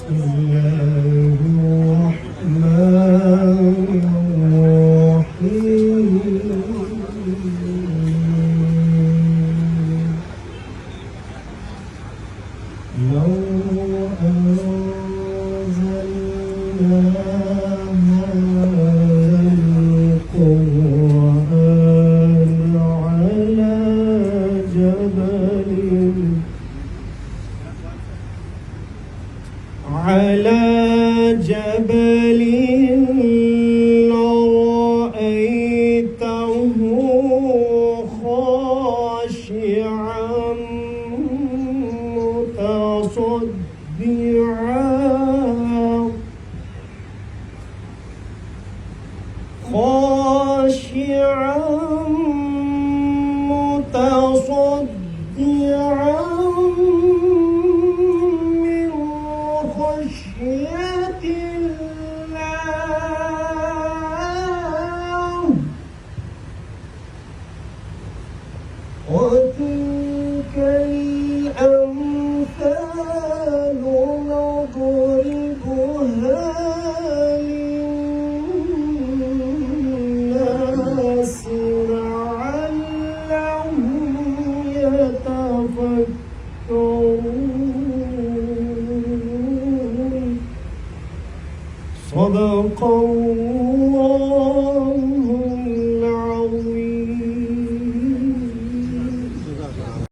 بسم الله الرحمن الرحيم لو أنزلنا هذا القرآن على جبل لرأيته خاشعا متصدعا من خشية الله وتلك الأمثال نضربها للناس لعلهم يتفكرون. صدق الله.